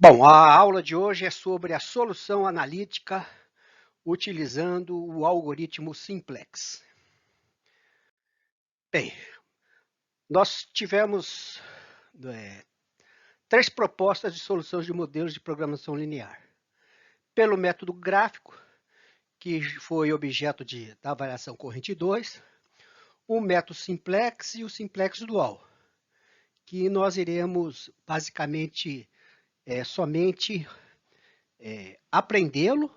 Bom, a aula de hoje é sobre a solução analítica utilizando o algoritmo simplex. Bem, nós tivemos três propostas de soluções de modelos de programação linear. Pelo método gráfico, que foi objeto da avaliação corrente 2, o método simplex e o simplex dual, que nós iremos basicamente somente aprendê-lo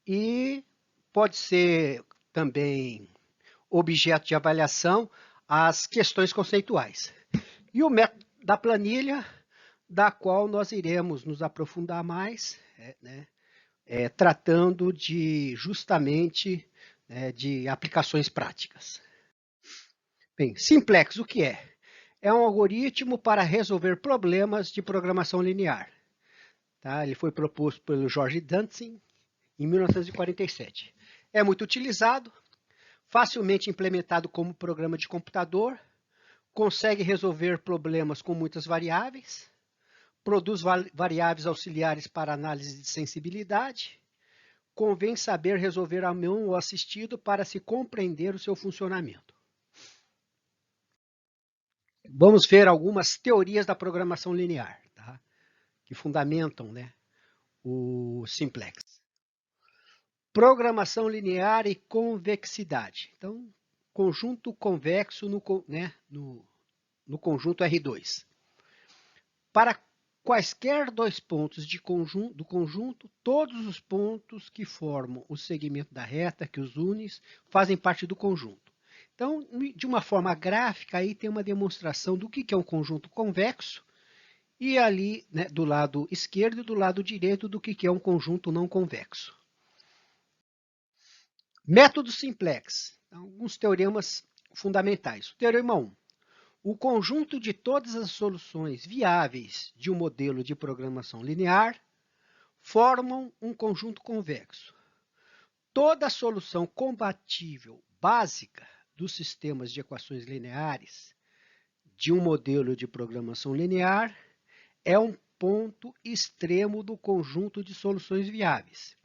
e pode ser também objeto de avaliação as questões conceituais. E o método da planilha, da qual nós iremos nos aprofundar mais, tratando justamente de aplicações práticas. Bem, simplex o que é? É um algoritmo para resolver problemas de programação linear. Tá? Ele foi proposto pelo George Dantzig em 1947. É muito utilizado, facilmente implementado como programa de computador, consegue resolver problemas com muitas variáveis, produz variáveis auxiliares para análise de sensibilidade, convém saber resolver à mão ou assistido para se compreender o seu funcionamento. Vamos ver algumas teorias da programação linear, tá? Que fundamentam o simplex. Programação linear e convexidade. Então, conjunto convexo no conjunto R2. Para quaisquer dois pontos do conjunto, todos os pontos que formam o segmento da reta que os une fazem parte do conjunto. Então, de uma forma gráfica, aí tem uma demonstração do que é um conjunto convexo e ali, do lado esquerdo e do lado direito, do que é um conjunto não convexo. Método simplex. Alguns teoremas fundamentais. Teorema 1. O conjunto de todas as soluções viáveis de um modelo de programação linear formam um conjunto convexo. Toda solução compatível básica dos sistemas de equações lineares de um modelo de programação linear é um ponto extremo do conjunto de soluções viáveis,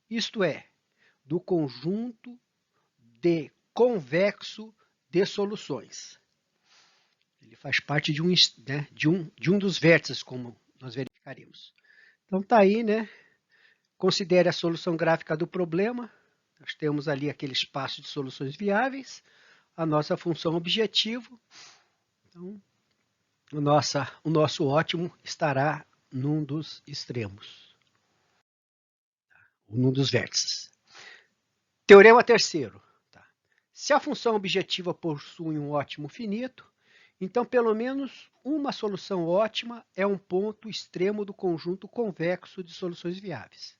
isto é, do conjunto de convexo de soluções. Ele faz parte de um dos vértices, como nós verificaremos. Então está aí, considere a solução gráfica do problema. Nós temos ali aquele espaço de soluções viáveis, a nossa função objetivo. Então, o nosso ótimo estará num dos extremos, num dos vértices. Teorema terceiro. Se a função objetiva possui um ótimo finito, então pelo menos uma solução ótima é um ponto extremo do conjunto convexo de soluções viáveis.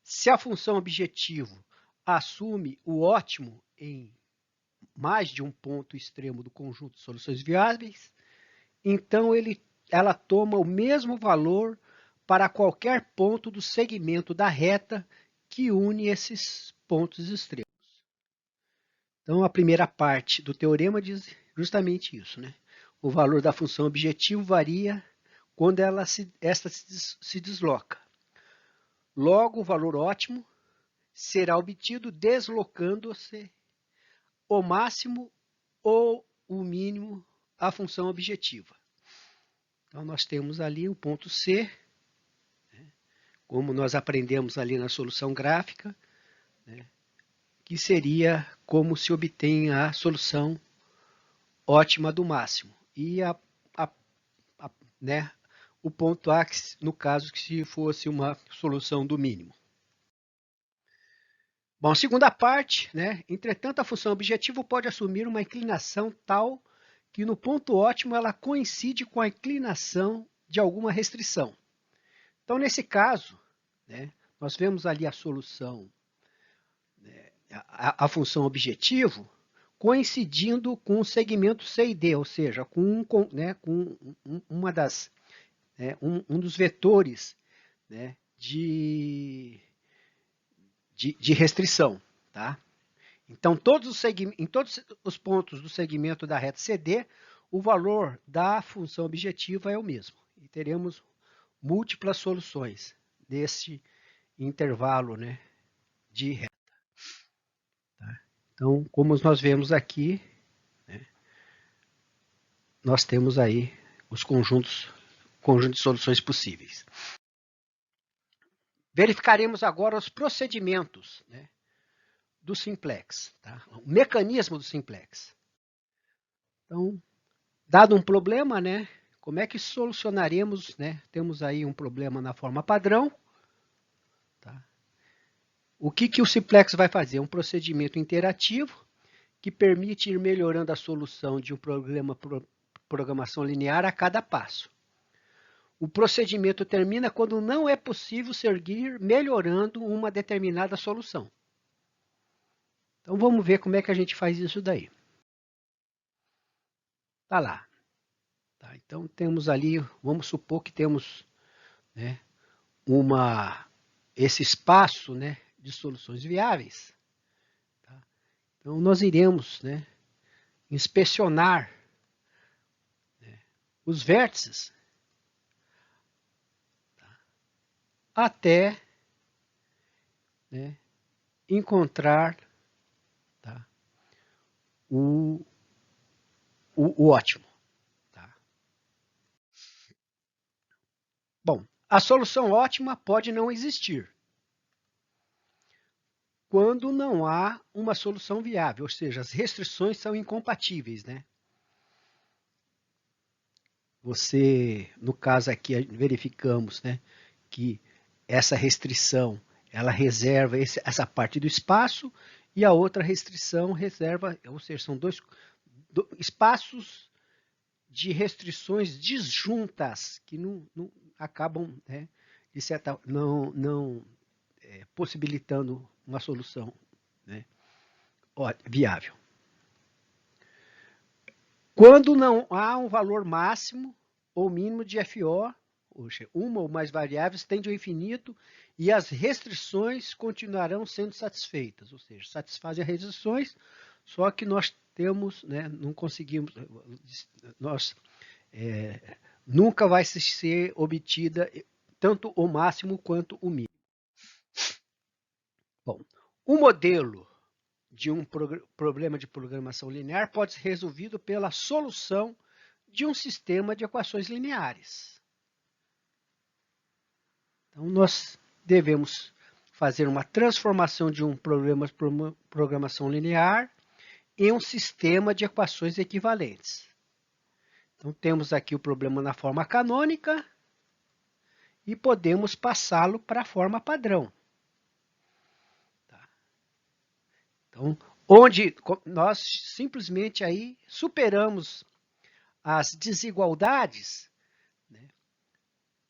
Se a função objetivo assume o ótimo em mais de um ponto extremo do conjunto de soluções viáveis, então ela toma o mesmo valor para qualquer ponto do segmento da reta que une esses pontos extremos. Então, a primeira parte do teorema diz justamente isso. O valor da função objetivo varia quando esta se desloca. Logo, o valor ótimo será obtido deslocando-se o máximo ou o mínimo a função objetiva. Então, nós temos ali o ponto C, como nós aprendemos ali na solução gráfica, que seria como se obtém a solução ótima do máximo. E o ponto A, no caso, que se fosse uma solução do mínimo. Bom, a segunda parte, entretanto, a função objetivo pode assumir uma inclinação tal que no ponto ótimo ela coincide com a inclinação de alguma restrição. Então, nesse caso, nós vemos ali a solução, a função objetivo, coincidindo com o segmento C e D, ou seja, com um dos vetores de restrição. Tá? Então, em todos os pontos do segmento da reta CD, o valor da função objetiva é o mesmo. E teremos múltiplas soluções desse intervalo, né, de reta. Tá? Então, como nós vemos aqui, né, nós temos aí os conjuntos de soluções possíveis. Verificaremos agora os procedimentos, né, do simplex, tá? O mecanismo do simplex. Então, dado um problema, né, como é que solucionaremos, né? Temos aí um problema na forma padrão. Tá? O que o simplex vai fazer? Um procedimento interativo que permite ir melhorando a solução de um problema programação linear a cada passo. O procedimento termina quando não é possível seguir melhorando uma determinada solução. Então vamos ver como é que a gente faz isso daí. Tá lá. Tá, então temos ali, vamos supor que temos, né, esse espaço, né, de soluções viáveis. Tá? Então nós iremos, né, inspecionar, né, os vértices, tá, até, né, encontrar, tá, o ótimo. Tá? Bom, a solução ótima pode não existir quando não há uma solução viável, ou seja, as restrições são incompatíveis, né? No caso aqui, verificamos, né, que essa restrição, ela reserva essa parte do espaço e a outra restrição reserva, ou seja, são dois espaços de restrições disjuntas que não acabam, né, de certa, não possibilitando uma solução, né, viável. Quando não há um valor máximo ou mínimo de FO, ou seja, uma ou mais variáveis tende ao infinito e as restrições continuarão sendo satisfeitas, ou seja, satisfazem as restrições, só que nós temos, né, não conseguimos, nunca vai ser obtida tanto o máximo quanto o mínimo. Bom, o modelo de um problema de programação linear pode ser resolvido pela solução de um sistema de equações lineares. Então, nós devemos fazer uma transformação de um problema de programação linear em um sistema de equações equivalentes. Então, temos aqui o problema na forma canônica e podemos passá-lo para a forma padrão. Então, onde nós simplesmente aí superamos as desigualdades, né,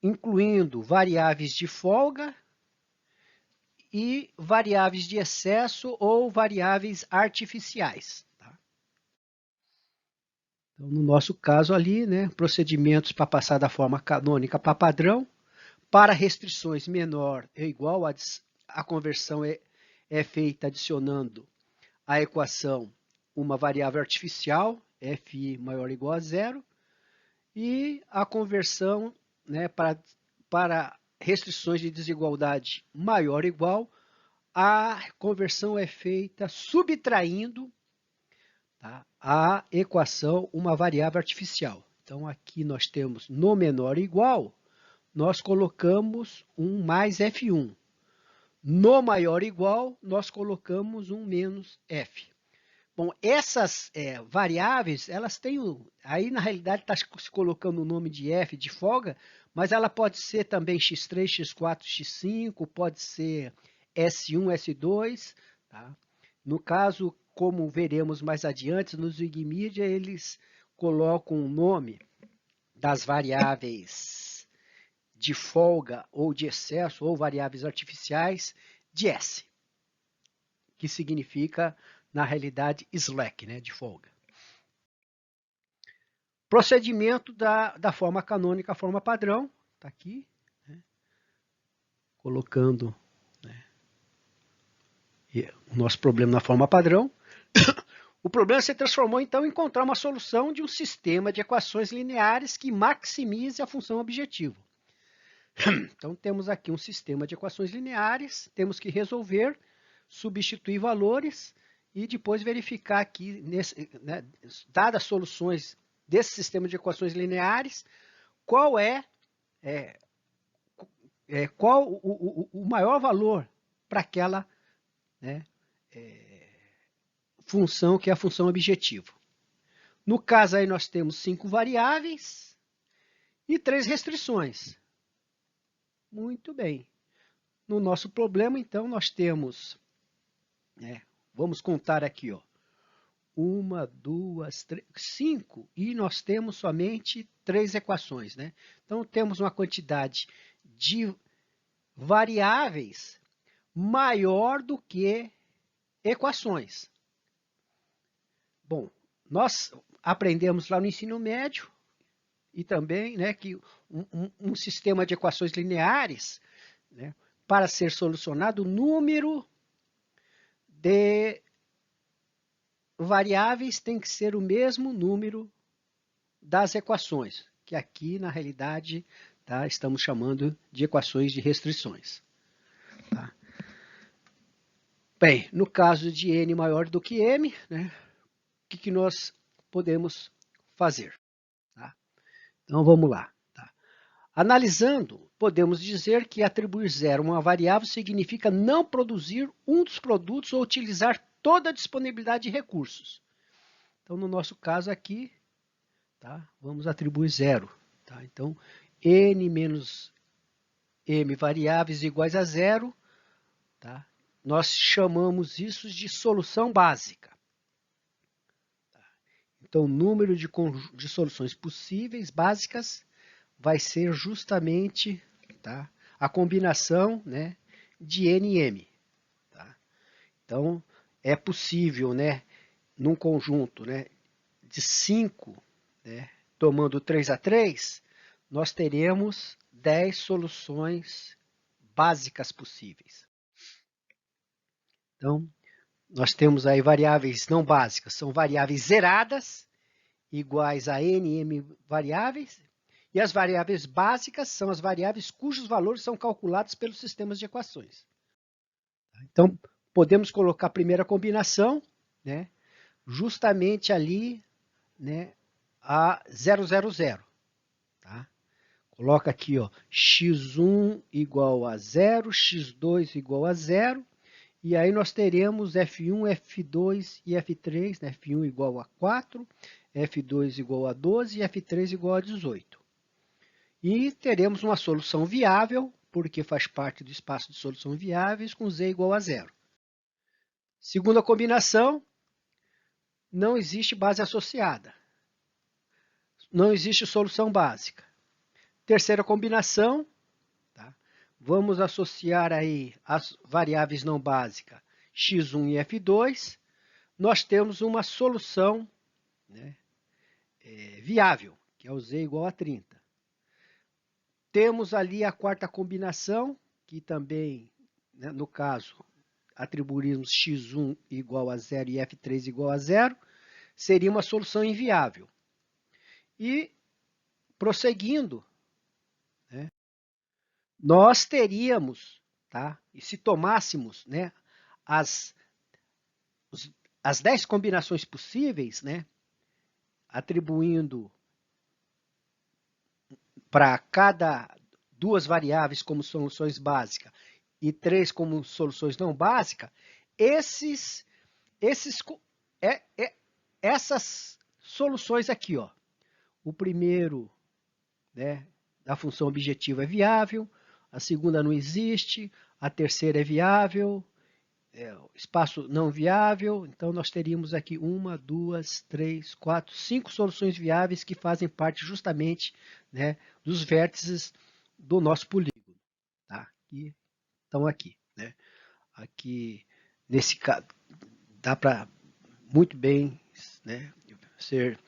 incluindo variáveis de folga e variáveis de excesso ou variáveis artificiais. Tá? Então, no nosso caso ali, né, procedimentos para passar da forma canônica para padrão, para restrições menor ou igual, a conversão é feita adicionando a equação uma variável artificial, fi maior ou igual a zero, e a conversão, né, para restrições de desigualdade maior ou igual, a conversão é feita subtraindo, tá, a equação uma variável artificial. Então, aqui nós temos no menor ou igual, nós colocamos um mais F1. No maior ou igual, nós colocamos um menos F. Bom, essas variáveis, elas têm, aí na realidade está se colocando o nome de F de folga, mas ela pode ser também x3, x4, x5, pode ser S1, S2. Tá? No caso, como veremos mais adiante, nos Wikimedia eles colocam o nome das variáveis de folga ou de excesso ou variáveis artificiais de S, que significa, na realidade, slack, né, de folga. Procedimento da forma canônica à forma padrão, está aqui, né, colocando, né, o nosso problema na forma padrão. O problema se transformou, então, em encontrar uma solução de um sistema de equações lineares que maximize a função objetivo. Então, temos aqui um sistema de equações lineares, temos que resolver, substituir valores e depois verificar aqui, dadas as soluções desse sistema de equações lineares, qual qual o maior valor para aquela, né, função que é a função objetivo. No caso aí nós temos 5 variáveis e 3 restrições. Muito bem. No nosso problema, então, nós temos, vamos contar aqui, 1, 2, 3, 5, e nós temos somente 3 equações, né? Então, temos uma quantidade de variáveis maior do que equações. Bom, nós aprendemos lá no ensino médio e também, né, que um sistema de equações lineares, né, para ser solucionado, o número de variáveis tem que ser o mesmo número das equações, que aqui, na realidade, tá, estamos chamando de equações de restrições. Tá? Bem, no caso de n maior do que m, né, o que nós podemos fazer? Tá? Então, vamos lá. Tá? Analisando, podemos dizer que atribuir zero a uma variável significa não produzir um dos produtos ou utilizar toda a disponibilidade de recursos. Então, no nosso caso aqui, tá, vamos atribuir zero. Tá? Então, n menos m variáveis iguais a zero, tá? Nós chamamos isso de solução básica. Então, o número de soluções possíveis, básicas, vai ser justamente, tá, a combinação, né, de n e m. Tá? Então, é possível, né, num conjunto, né, de 5, né, tomando 3 a 3, nós teremos 10 soluções básicas possíveis. Então, nós temos aí variáveis não básicas, são variáveis zeradas, iguais a n e m variáveis, e as variáveis básicas são as variáveis cujos valores são calculados pelos sistemas de equações. Então, podemos colocar a primeira combinação, né, justamente ali, né, a 0, 0, 0. Tá? Coloca aqui, ó, x1 igual a 0, x2 igual a 0, e aí nós teremos F1, F2 e F3, né? F1 igual a 4, F2 igual a 12 e F3 igual a 18. E teremos uma solução viável, porque faz parte do espaço de solução viáveis, com z igual a 0. Segunda combinação, não existe base associada. Não existe solução básica. Terceira combinação, tá? Vamos associar aí as variáveis não básicas x1 e f2. Nós temos uma solução, né, viável, que é o z igual a 30. Temos ali a quarta combinação, que também, né, no caso, atribuímos x1 igual a 0 e f3 igual a 0, seria uma solução inviável. E, prosseguindo, né, nós teríamos, tá, e se tomássemos, né, as 10 combinações possíveis, né, atribuindo para cada duas variáveis como soluções básicas e 3 como soluções não básicas, essas soluções aqui, ó. O primeiro, né, da função objetiva é viável, a segunda não existe, a terceira é viável, espaço não viável, então nós teríamos aqui 1, 2, 3, 4, 5 soluções viáveis que fazem parte justamente, né, dos vértices do nosso polígono. Tá? E estão aqui. Né? Aqui, nesse caso, dá para muito bem, né, ser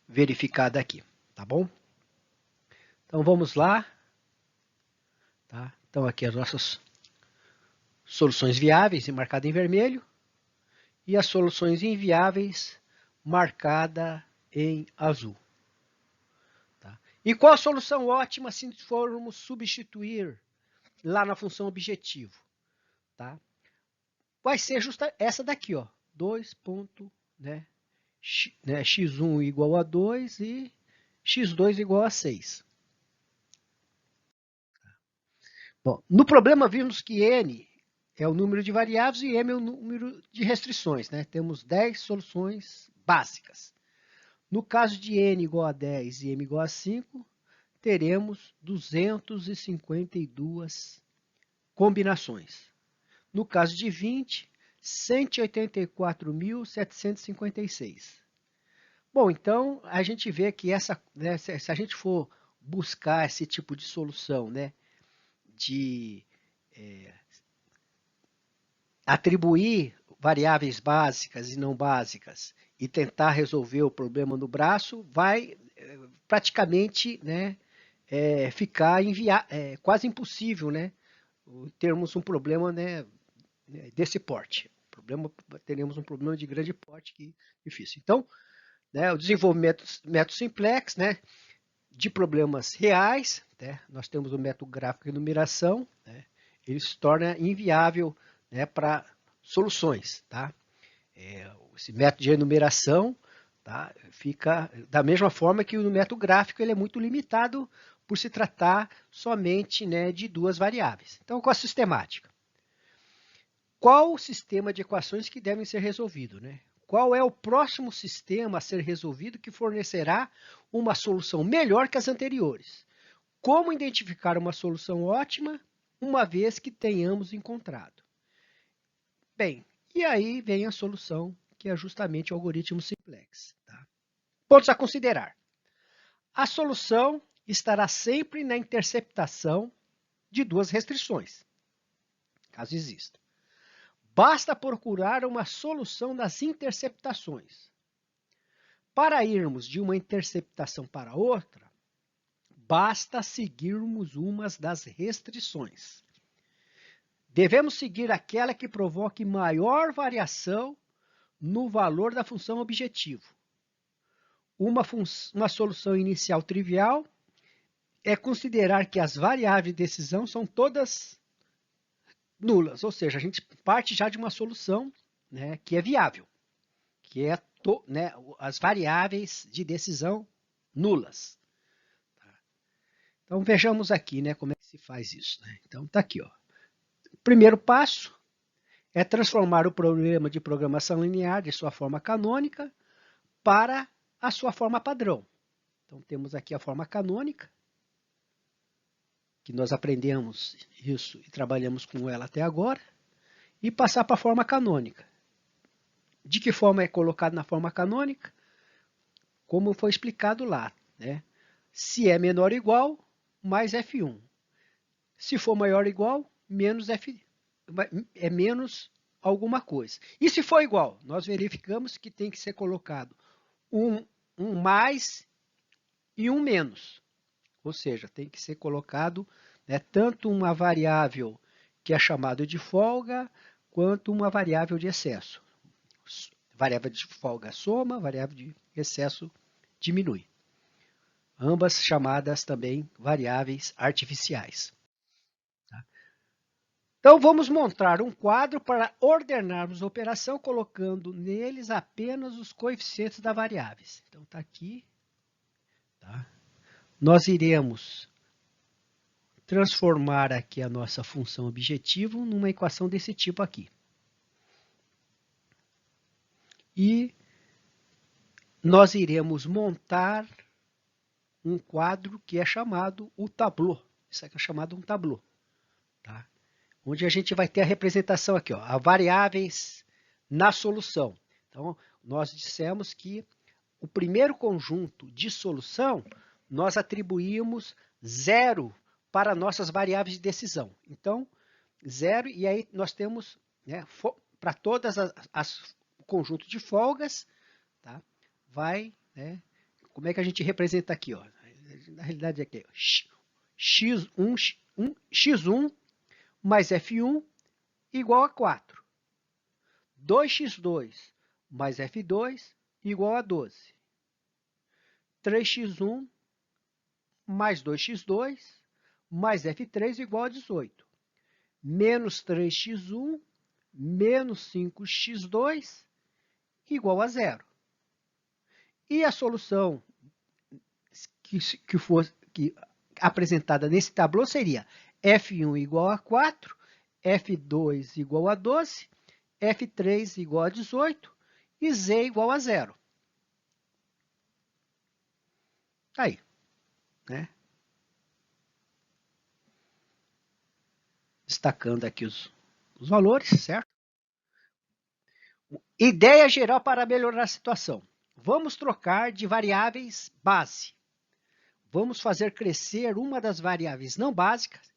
verificada aqui. Tá bom? Então vamos lá. Tá? Então aqui as nossas soluções viáveis marcadas em vermelho e as soluções inviáveis marcada em azul. Tá? E qual a solução ótima se formos substituir lá na função objetivo? Tá? Vai ser justa essa daqui, ó, 2 ponto, né, x1 igual a 2 e x2 igual a 6. Bom, no problema vimos que n é o número de variáveis e m é o número de restrições. Né? Temos 10 soluções básicas. No caso de n igual a 10 e m igual a 5, teremos 252 combinações. No caso de 20, 184.756. Bom, então a gente vê que essa, né, se a gente for buscar esse tipo de solução, né, de atribuir variáveis básicas e não básicas e tentar resolver o problema no braço, vai praticamente, né, ficar quase impossível, né, termos um problema, né, desse porte. Teremos um problema de grande porte que difícil. Então, né, o desenvolvimento método simplex, né, de problemas reais, né, nós temos o método gráfico de enumeração, né, ele se torna inviável, né, para soluções. Tá? Esse método de enumeração, tá, fica da mesma forma que o método gráfico ele é muito limitado por se tratar somente, né, de duas variáveis. Então, com a sistemática. Qual o sistema de equações que devem ser resolvido? Né? Qual é o próximo sistema a ser resolvido que fornecerá uma solução melhor que as anteriores? Como identificar uma solução ótima, uma vez que tenhamos encontrado? Bem, e aí vem a solução, que é justamente o algoritmo simplex. Tá? Pontos a considerar. A solução estará sempre na interceptação de duas restrições, caso exista. Basta procurar uma solução das interceptações. Para irmos de uma interceptação para outra, basta seguirmos uma das restrições. Devemos seguir aquela que provoque maior variação no valor da função objetivo. Uma solução inicial trivial é considerar que as variáveis de decisão são todas nulas, ou seja, a gente parte já de uma solução, né, que é viável, que é né, as variáveis de decisão nulas. Então vejamos aqui, né, como é que se faz isso. Né? Então está aqui, ó. O primeiro passo é transformar o problema de programação linear de sua forma canônica para a sua forma padrão. Então temos aqui a forma canônica, que nós aprendemos isso e trabalhamos com ela até agora, e passar para a forma canônica. De que forma é colocado na forma canônica? Como foi explicado lá. Né? Se é menor ou igual, mais F1. Se for maior ou igual, menos F, é menos alguma coisa. E se for igual, nós verificamos que tem que ser colocado um mais e um menos. Ou seja, tem que ser colocado, né, tanto uma variável que é chamada de folga, quanto uma variável de excesso. Variável de folga soma, variável de excesso diminui. Ambas chamadas também variáveis artificiais. Tá? Então, vamos montar um quadro para ordenarmos a operação, colocando neles apenas os coeficientes das variáveis. Então, está aqui. Tá? Nós iremos transformar aqui a nossa função objetivo numa equação desse tipo aqui. E nós iremos montar um quadro que é chamado o tablô. Isso aqui é chamado um tablô. Tá? Onde a gente vai ter a representação aqui, ó, a variáveis na solução. Então, nós dissemos que o primeiro conjunto de solução, nós atribuímos 0 para nossas variáveis de decisão. Então, 0, e aí nós temos, né, para todas o conjunto de folgas, tá, vai, né, como é que a gente representa aqui? Ó? Na realidade, aqui, ó, x1 mais f1 igual a 4. 2x2 mais f2 igual a 12. 3x1 mais 2x2 mais f3 igual a 18. Menos 3x1 menos 5x2 igual a 0. E a solução que for apresentada nesse tablô seria F1 igual a 4, F2 igual a 12, F3 igual a 18 e Z igual a 0. Aí, né? Destacando aqui os valores, certo? Ideia geral para melhorar a situação. Vamos trocar de variáveis base. Vamos fazer crescer uma das variáveis não básicas,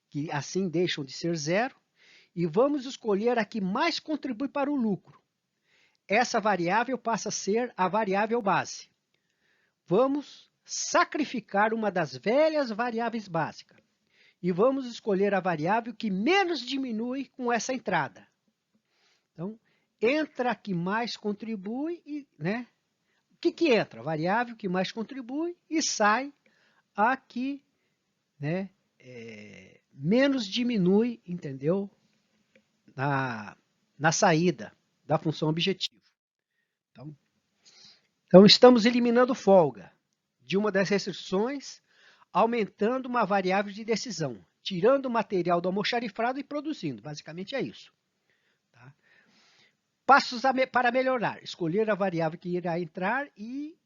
que assim deixam de ser 0, e vamos escolher a que mais contribui para o lucro. Essa variável passa a ser a variável base. Vamos sacrificar uma das velhas variáveis básicas e vamos escolher a variável que menos diminui com essa entrada. Então, entra a que mais contribui, né? O que entra? A variável que mais contribui e sai a que, né, menos diminui, entendeu? Na saída da função objetivo. Então, estamos eliminando folga de uma das restrições, aumentando uma variável de decisão, tirando o material do almoxarifado e produzindo. Basicamente é isso. Tá? Passos para melhorar. Escolher a variável que irá entrar e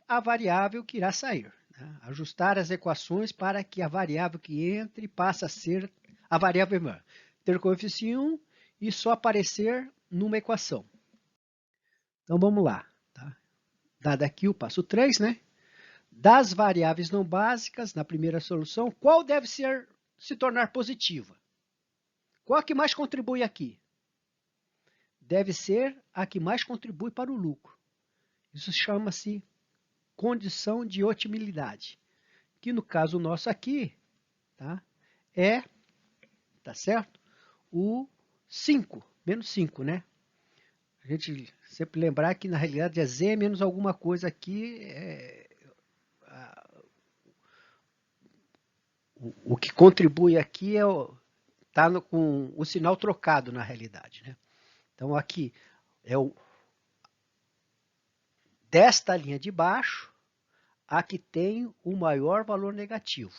a variável que irá sair. Né? Ajustar as equações para que a variável que entre passe a ser a variável irmã. Ter coeficiente 1 e só aparecer numa equação. Então, vamos lá. Tá? Dado aqui o passo 3, né? Das variáveis não básicas, na primeira solução, qual deve se tornar positiva? Qual a que mais contribui aqui? Deve ser a que mais contribui para o lucro. Isso chama-se condição de otimilidade. Que no caso nosso aqui, tá? Tá certo? O 5, menos 5, né? A gente sempre lembrar que na realidade é Z menos alguma coisa aqui, o que contribui aqui está com o sinal trocado na realidade, né? Então aqui é desta linha de baixo, a que tem o maior valor negativo.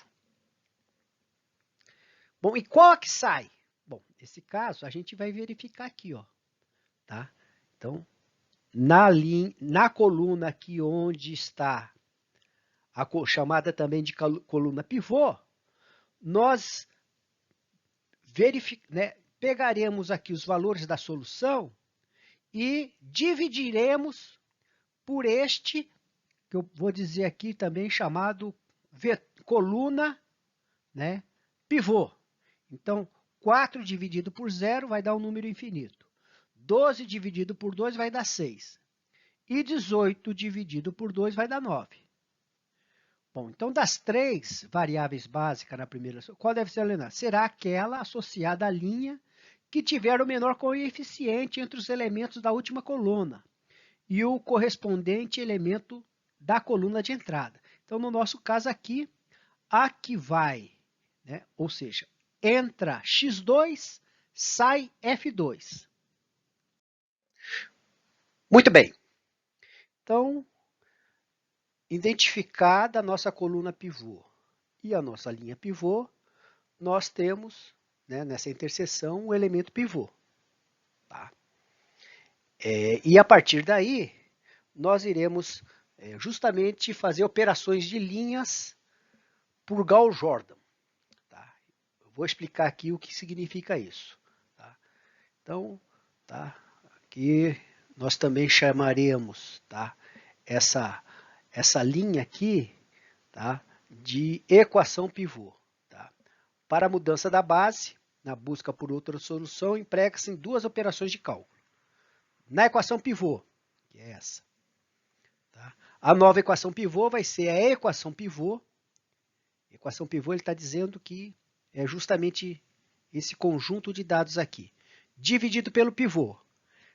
Bom, e qual a que sai? Bom, nesse caso a gente vai verificar aqui, ó, tá? Então, na coluna aqui onde está a chamada também de coluna pivô, nós pegaremos aqui os valores da solução e dividiremos por este, que eu vou dizer aqui também chamado coluna, né, pivô. Então, 4 dividido por 0 vai dar um número infinito. 12 dividido por 2 vai dar 6. E 18 dividido por 2 vai dar 9. Bom, então das 3 variáveis básicas na primeira, qual deve ser a Helena? Será aquela associada à linha que tiver o menor coeficiente entre os elementos da última coluna e o correspondente elemento da coluna de entrada. Então, no nosso caso aqui, a que vai, né, ou seja, entra x2, sai f2. Muito bem. Então, identificada a nossa coluna pivô e a nossa linha pivô, nós temos, né, nessa interseção o elemento pivô. Tá? E a partir daí, nós iremos justamente fazer operações de linhas por Gauss-Jordan. Tá? Eu vou explicar aqui o que significa isso. Tá? Então, tá? Aqui nós também chamaremos, tá, essa linha aqui, tá, de equação pivô. Tá? Para a mudança da base, na busca por outra solução, emprega-se em 2 operações de cálculo. Na equação pivô, que é essa, tá? A nova equação pivô vai ser a equação pivô. A equação pivô ele está dizendo que é justamente esse conjunto de dados aqui, dividido pelo pivô.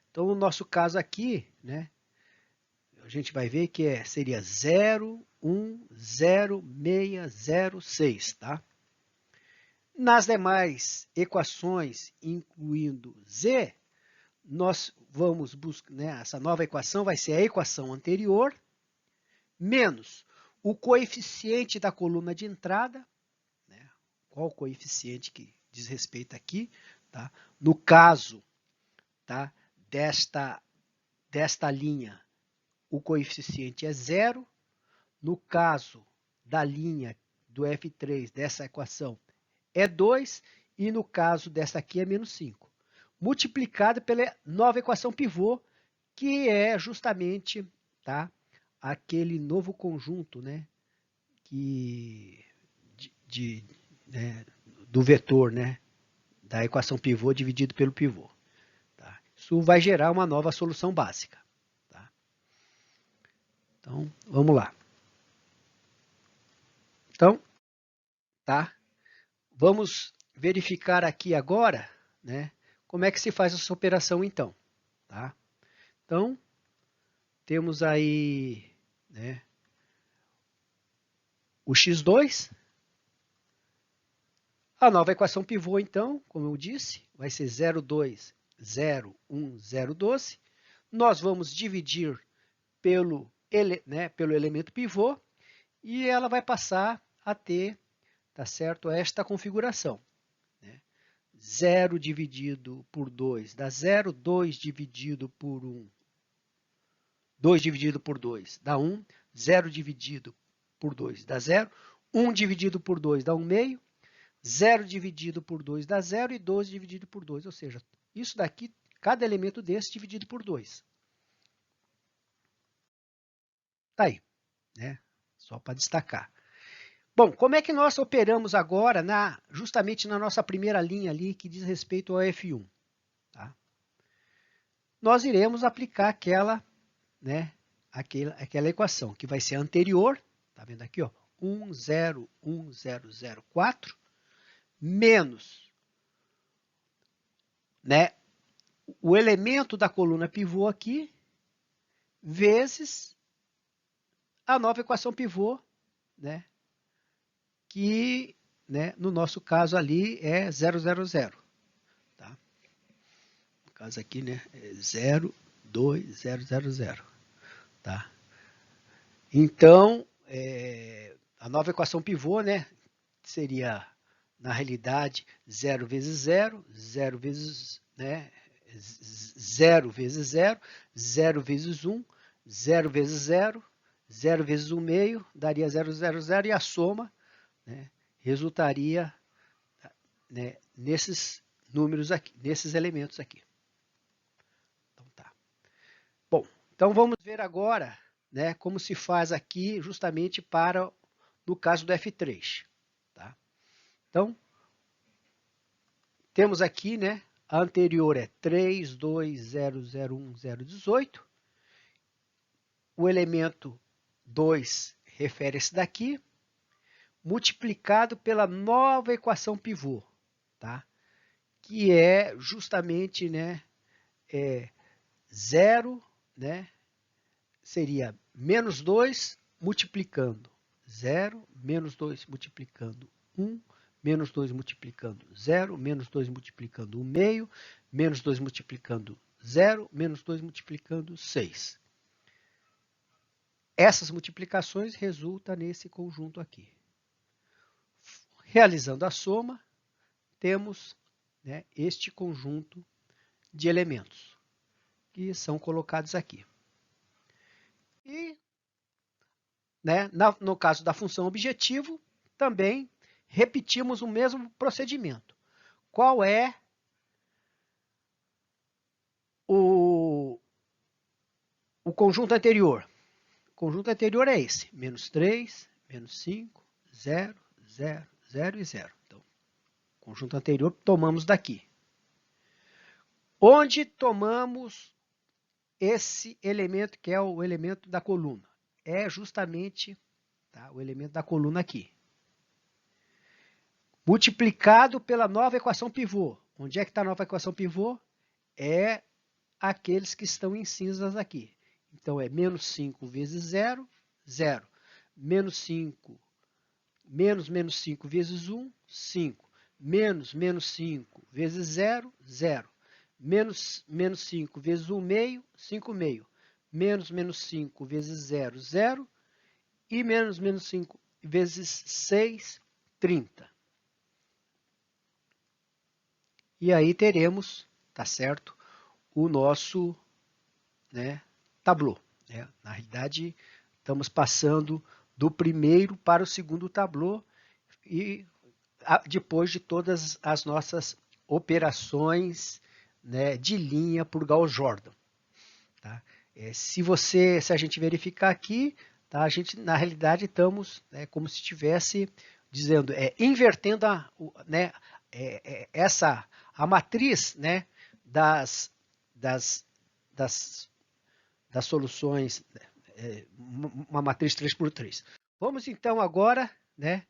Então, no nosso caso aqui, né, gente vai ver que seria 0, 1, 0, 6, 0, 6, tá? Nas demais equações, incluindo z, nós vamos buscar, né, essa nova equação vai ser a equação anterior, menos o coeficiente da coluna de entrada, né, qual o coeficiente que diz respeito aqui, tá? No caso, tá, desta linha, o coeficiente é 0. No caso da linha do F3, dessa equação, é 2. E no caso dessa aqui é menos 5. Multiplicado pela nova equação pivô, que é justamente, tá, aquele novo conjunto, né, né, do vetor, né, da equação pivô dividido pelo pivô. Tá? Isso vai gerar uma nova solução básica. Tá? Então, vamos lá. Então, tá? Vamos verificar aqui agora, né, como é que se faz essa operação então. Tá? Então, temos aí, né, o x2. A nova equação pivô, então, como eu disse, vai ser 0, 2, 0, 1, 0, 12. Nós vamos dividir pelo elemento pivô e ela vai passar a ter, tá certo, esta configuração. Né? 0 dividido por 2 dá 0, 2 dividido por 1, 2 dividido por 2 dá 1, 0 dividido por 2 dá 0, 1 dividido por 2 dá 1 meio, 0 dividido por 2 dá 0 e 12 dividido por 2, ou seja, isso daqui, cada elemento desse dividido por 2. Tá aí, né? Só para destacar. Bom, como é que nós operamos agora justamente na nossa primeira linha ali que diz respeito ao F1? Tá? Nós iremos aplicar aquela equação que vai ser anterior, tá vendo aqui, ó, 1,0,1004 menos, né, o elemento da coluna pivô aqui, vezes a nova equação pivô, né, que, né, no nosso caso ali é 0, 0, 0. Tá? No caso aqui, né, é 0, 2, 0, 0, 0. Tá? Então, a nova equação pivô, né, seria, na realidade, 0 vezes 0, 0 vezes, né, 0 vezes 0, 0 vezes 1, 0 vezes 0, 0 vezes 1 meio, daria 0, 0, 0, e a soma, né, resultaria, né, nesses números aqui, nesses elementos aqui. Então, tá. Bom, então vamos ver agora, né, como se faz aqui justamente para, no caso do F3. Tá? Então, temos aqui, né, a anterior é 3, 2, 0, 0, 1, 0, 18. O elemento 2 refere a esse daqui, multiplicado pela nova equação pivô, tá? Que é justamente, né, 0, né, seria menos 2 multiplicando 0, menos 2 multiplicando 1, menos 2 multiplicando 0, menos 2 multiplicando 1 meio, menos 2 multiplicando 0, menos 2 multiplicando 6. Essas multiplicações resultam nesse conjunto aqui. Realizando a soma, temos, né, este conjunto de elementos que são colocados aqui. E, né, no caso da função objetivo, também repetimos o mesmo procedimento. Qual é o conjunto anterior? O conjunto anterior é esse, menos 3, menos 5, 0, 0, 0 e 0. Então, o conjunto anterior tomamos daqui. Onde tomamos esse elemento que é o elemento da coluna? É justamente, tá, o elemento da coluna aqui. Multiplicado pela nova equação pivô. Onde é que está a nova equação pivô? É aqueles que estão em cinzas aqui. Então, é menos 5 vezes 0, 0. Menos 5, menos 5 vezes 1, 5. Menos 5 vezes 0, 0. Menos 5 vezes 1 meio, 5 meio. Menos 5 vezes 0, 0. E menos 5 vezes 6, 30. E aí teremos, tá certo, o nosso, né, tablô. Né? Na realidade, estamos passando do primeiro para o segundo tablô e depois de todas as nossas operações, né, de linha por Gauss-Jordan. Tá? Se a gente verificar aqui, tá, a gente na realidade estamos, né, como se estivesse dizendo, invertendo a matriz, né, das soluções, uma matriz 3x3. Vamos então agora, né,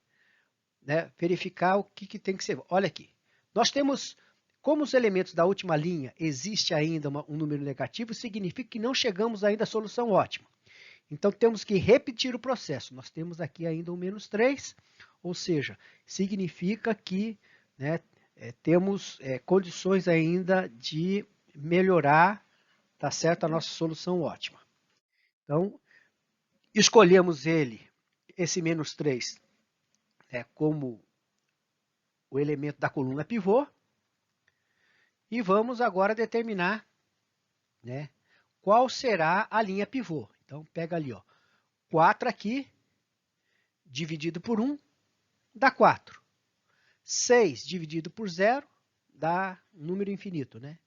verificar o que tem que ser. Olha aqui, nós temos, como os elementos da última linha existe ainda um número negativo, significa que não chegamos ainda à solução ótima. Então temos que repetir o processo. Nós temos aqui ainda um menos 3, ou seja, significa que, né, temos condições ainda de melhorar, tá certo, a nossa solução ótima. Então, escolhemos esse menos 3, como o elemento da coluna pivô, e vamos agora determinar, né, qual será a linha pivô. Então, pega ali, ó, 4 aqui, dividido por 1, dá 4. 6 dividido por 0, dá um número infinito, né?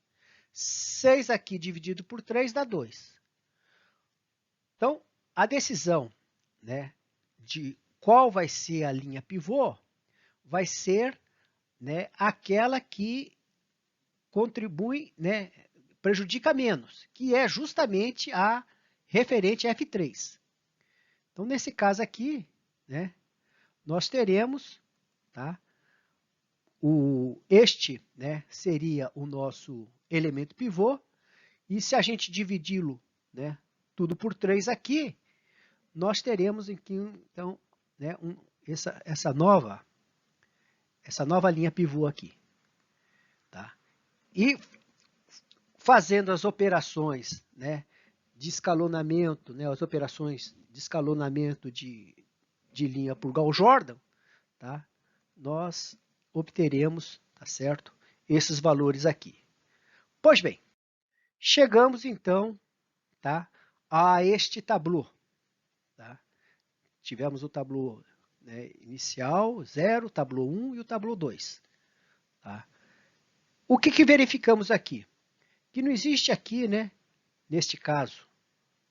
6 aqui dividido por 3 dá 2. Então, a decisão, né, de qual vai ser a linha pivô vai ser, né, aquela que contribui, né, prejudica menos, que é justamente a referente F3. Então, nesse caso aqui, né, nós teremos, tá, este, né, seria o nosso elemento pivô, e se a gente dividi-lo, né, tudo por 3 aqui, nós teremos aqui, então, né, essa nova linha pivô aqui. Tá? E fazendo as operações, né, de escalonamento, né, as operações de escalonamento de linha por Gauss-Jordan, tá? Nós obteremos, tá certo, esses valores aqui. Pois bem, chegamos então, tá, a este tablô. Tá? Tivemos o tablô, né, inicial, 0, o tablô 1 e o tablô 2. Tá? O que verificamos aqui? Que não existe aqui, né, neste caso,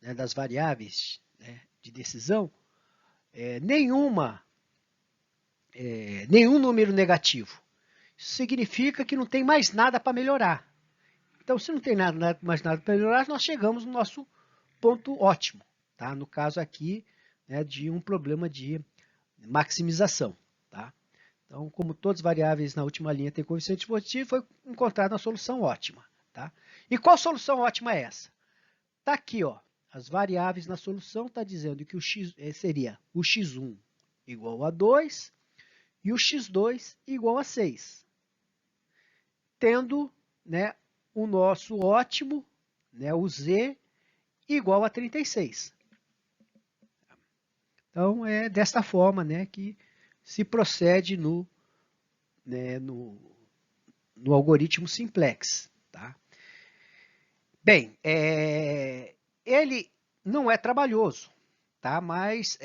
né, das variáveis, né, de decisão, nenhum número negativo. Isso significa que não tem mais nada para melhorar. Então, se não tem mais nada para melhorar, nós chegamos no nosso ponto ótimo. Tá? No caso aqui, né, de um problema de maximização. Tá? Então, como todas as variáveis na última linha têm coeficiente positivo, foi encontrada uma solução ótima. Tá? E qual solução ótima é essa? Está aqui, ó, as variáveis na solução, está dizendo que o x seria o x1 igual a 2 e o x2 igual a 6. Tendo, né, o nosso ótimo, né, o z, igual a 36. Então, é desta forma, né, que se procede no algoritmo simplex. Tá? Bem, ele não é trabalhoso, tá? Mas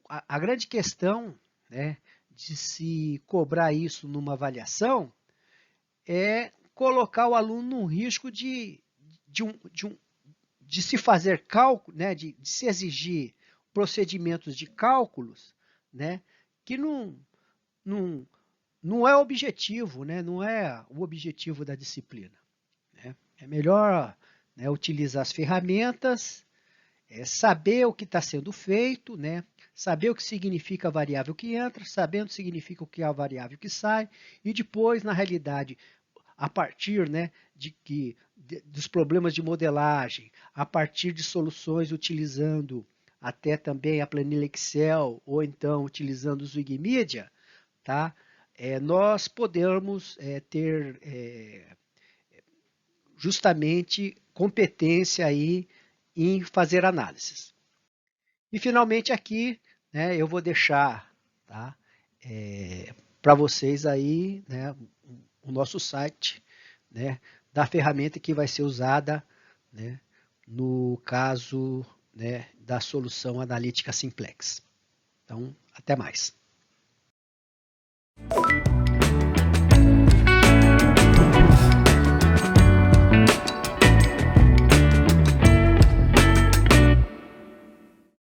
a grande questão, né, de se cobrar isso numa avaliação é colocar o aluno num risco de se fazer cálculo, né, de se exigir procedimentos de cálculos, né, que não é objetivo, né, não é o objetivo da disciplina. Né? É melhor, né, utilizar as ferramentas, saber o que está sendo feito, né, saber o que significa a variável que entra, sabendo o que significa o que é a variável que sai, e depois, na realidade, a partir, né, dos problemas de modelagem, a partir de soluções utilizando até também a planilha Excel ou então utilizando o Wikimedia, tá? Nós podemos ter justamente competência aí em fazer análises. E finalmente aqui, né, eu vou deixar, tá, para vocês aí, né, o nosso site, né, da ferramenta que vai ser usada, né, no caso, né, da solução analítica simplex. Então, até mais.